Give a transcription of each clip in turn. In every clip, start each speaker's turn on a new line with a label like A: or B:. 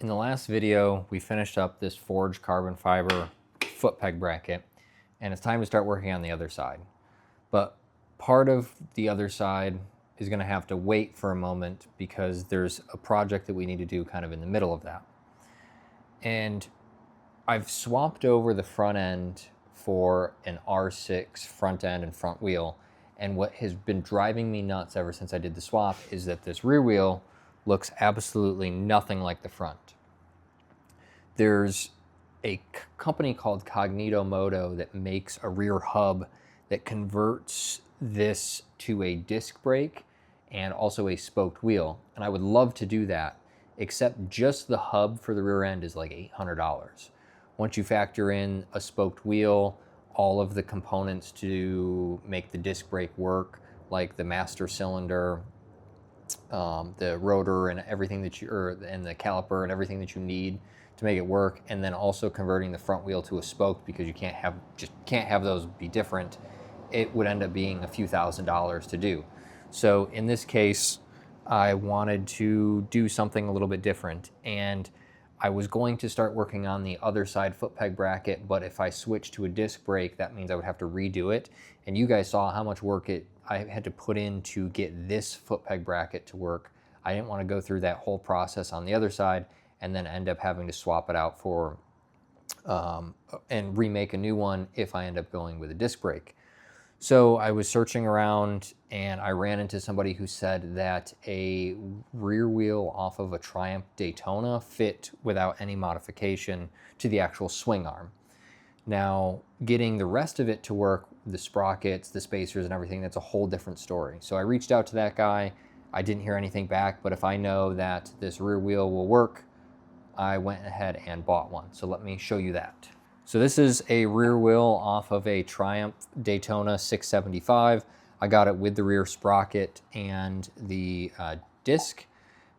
A: In the last video, we finished up this forged carbon fiber foot peg bracket, and it's time to start working on the other side. But part of the other side is going to have to wait for a moment because there's a project that we need to do kind of in the middle of that. And I've swapped over the front end for an R6 front end and front wheel. And what has been driving me nuts ever since I did the swap is that this rear wheel looks absolutely nothing like the front. There's a company called Cognito Moto that makes a rear hub that converts this to a disc brake and also a spoked wheel. And I would love to do that, except just the hub for the rear end is like $800. Once you factor in a spoked wheel, all of the components to make the disc brake work, like the master cylinder, the rotor and everything that and the caliper and everything that you need to make it work, and then also converting the front wheel to a spoke because you can't have those be different. It would end up being a few $1,000s to do. So in this case, I wanted to do something a little bit different, and I was going to start working on the other side foot peg bracket, but if I switch to a disc brake, that means I would have to redo it. And you guys saw how much work I had to put in to get this foot peg bracket to work. I didn't want to go through that whole process on the other side and then end up having to swap it out for and remake a new one if I end up going with a disc brake. So I was searching around and I ran into somebody who said that a rear wheel off of a Triumph Daytona fit without any modification to the actual swing arm. Now, getting the rest of it to work, the sprockets, the spacers and everything, that's a whole different story. So I reached out to that guy. I didn't hear anything back, but if I know that this rear wheel will work, I went ahead and bought one. So let me show you that. So this is a rear wheel off of a Triumph Daytona 675. I got it with the rear sprocket and the disc.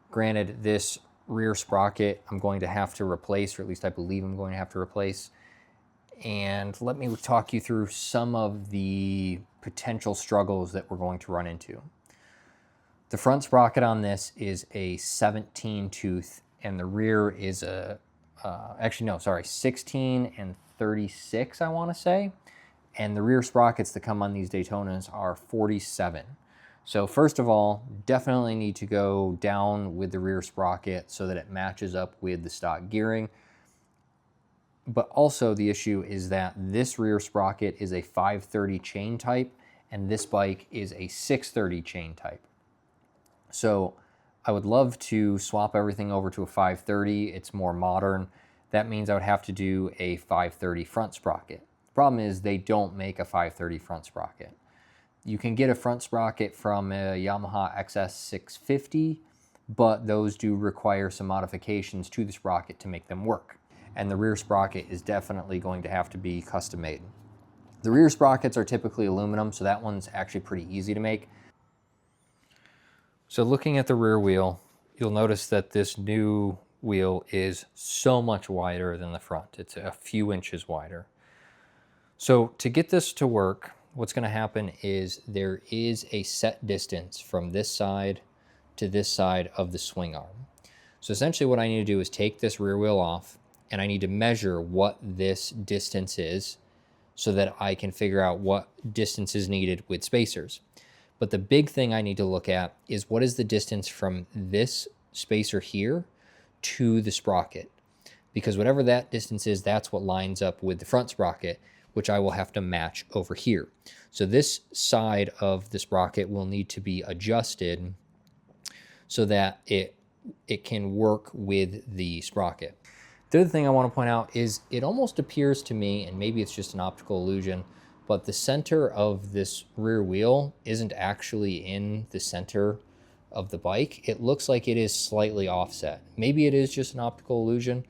A: Granted, this rear sprocket I'm going to have to replace, or at least I believe I'm going to have to replace. And let me talk you through some of the potential struggles that we're going to run into. The front sprocket on this is a 17 tooth, and the rear is a 16 and 36, I want to say. And the rear sprockets that come on these Daytonas are 47. So first of all, definitely need to go down with the rear sprocket so that it matches up with the stock gearing. But also the issue is that this rear sprocket is a 530 chain type and this bike is a 630 chain type. So I would love to swap everything over to a 530. It's more modern. That means I would have to do a 530 front sprocket. The problem is they don't make a 530 front sprocket. You can get a front sprocket from a Yamaha XS650, but those do require some modifications to the sprocket to make them work. And the rear sprocket is definitely going to have to be custom made. The rear sprockets are typically aluminum, so that one's actually pretty easy to make. So looking at the rear wheel, you'll notice that this new wheel is so much wider than the front. It's a few inches wider. So to get this to work, what's going to happen is there is a set distance from this side to this side of the swing arm. So essentially what I need to do is take this rear wheel off, and I need to measure what this distance is so that I can figure out what distance is needed with spacers. But the big thing I need to look at is what is the distance from this spacer here to the sprocket. Because whatever that distance is, that's what lines up with the front sprocket, which I will have to match over here. So this side of the sprocket will need to be adjusted so that it can work with the sprocket. The other thing I want to point out is it almost appears to me, and maybe it's just an optical illusion, but the center of this rear wheel isn't actually in the center of the bike. It looks like it is slightly offset. Maybe it is just an optical illusion,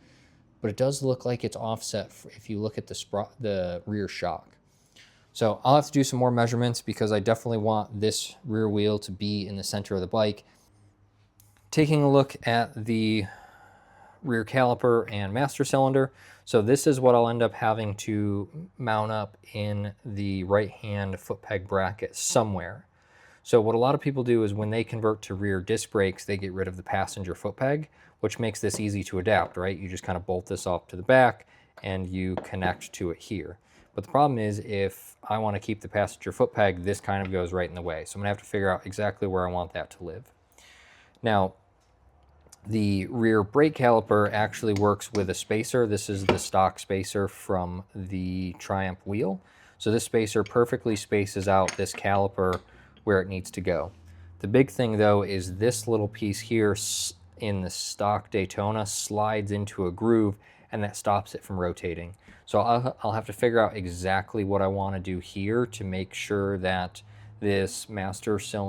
A: but it does look like it's offset if you look at the rear shock. So I'll have to do some more measurements because I definitely want this rear wheel to be in the center of the bike. Taking a look at the rear caliper and master cylinder. So this is what I'll end up having to mount up in the right hand foot peg bracket somewhere. So what a lot of people do is when they convert to rear disc brakes, they get rid of the passenger foot peg. which makes this easy to adapt, right? You just kind of bolt this off to the back and you connect to it here. But the problem is, if I want to keep the passenger foot peg, this kind of goes right in the way. So I'm gonna have to figure out exactly where I want that to live. Now, the rear brake caliper actually works with a spacer. This is the stock spacer from the Triumph wheel. So this spacer perfectly spaces out this caliper where it needs to go. The big thing though is this little piece here in the stock Daytona slides into a groove, and that stops it from rotating. So I'll have to figure out exactly what I want to do here to make sure that this caliper,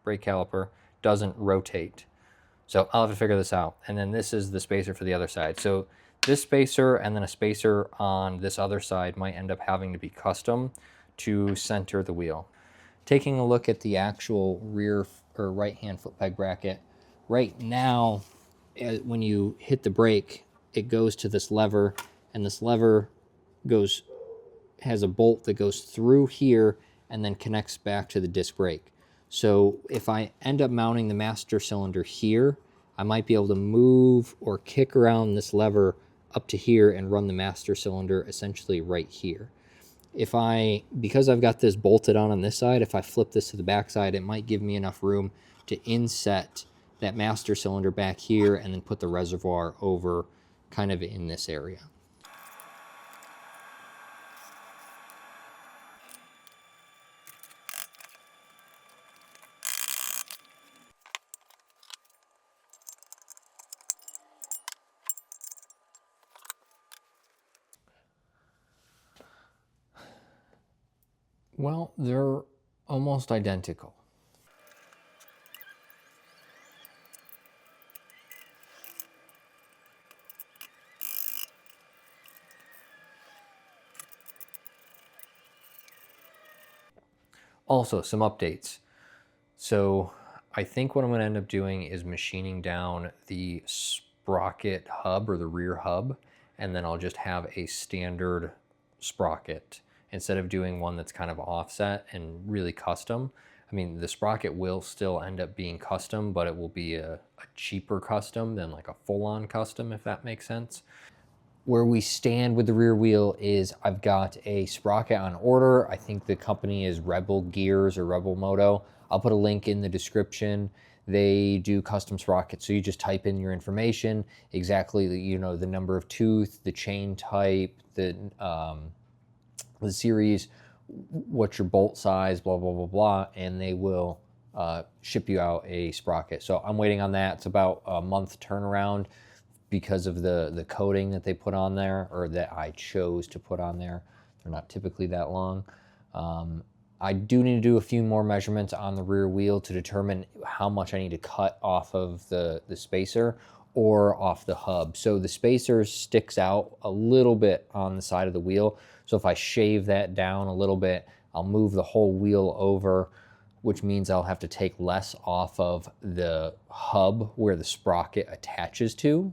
A: brake caliper, doesn't rotate. So I'll have to figure this out. And then this is the spacer for the other side. So this spacer and then a spacer on this other side might end up having to be custom to center the wheel. Taking a look at the actual rear or right-hand foot peg bracket, right now, when you hit the brake, it goes to this lever, and this lever has a bolt that goes through here and then connects back to the disc brake. So if I end up mounting the master cylinder here, I might be able to move or kick around this lever up to here and run the master cylinder essentially right here. Because I've got this bolted on this side, if I flip this to the back side, it might give me enough room to inset that master cylinder back here and then put the reservoir over kind of in this area. Well, they're almost identical. Also, some updates. So I think what I'm going to end up doing is machining down the sprocket hub or the rear hub, and then I'll just have a standard sprocket instead of doing one that's kind of offset and really custom. I mean, the sprocket will still end up being custom, but it will be a cheaper custom than like a full-on custom, if that makes sense. Where we stand with the rear wheel is I've got a sprocket on order. I think the company is Rebel Gears or Rebel Moto. I'll put a link in the description. They do custom sprockets. So you just type in your information, exactly the number of tooth, the chain type, the series, what's your bolt size, blah, blah, blah, blah, and they will ship you out a sprocket. So I'm waiting on that. It's about a month turnaround because of the coating that they put on there, or that I chose to put on there. They're not typically that long. I do need to do a few more measurements on the rear wheel to determine how much I need to cut off of the spacer or off the hub. So the spacer sticks out a little bit on the side of the wheel. So if I shave that down a little bit, I'll move the whole wheel over, which means I'll have to take less off of the hub where the sprocket attaches to.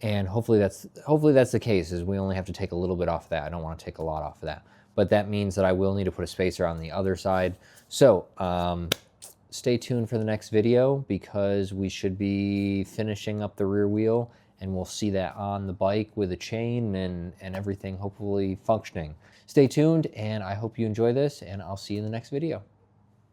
A: And hopefully that's the case, is we only have to take a little bit off of that. I don't want to take a lot off of that. But that means that I will need to put a spacer on the other side. So stay tuned for the next video, because we should be finishing up the rear wheel, and we'll see that on the bike with a chain and everything hopefully functioning. Stay tuned, and I hope you enjoy this, and I'll see you in the next video.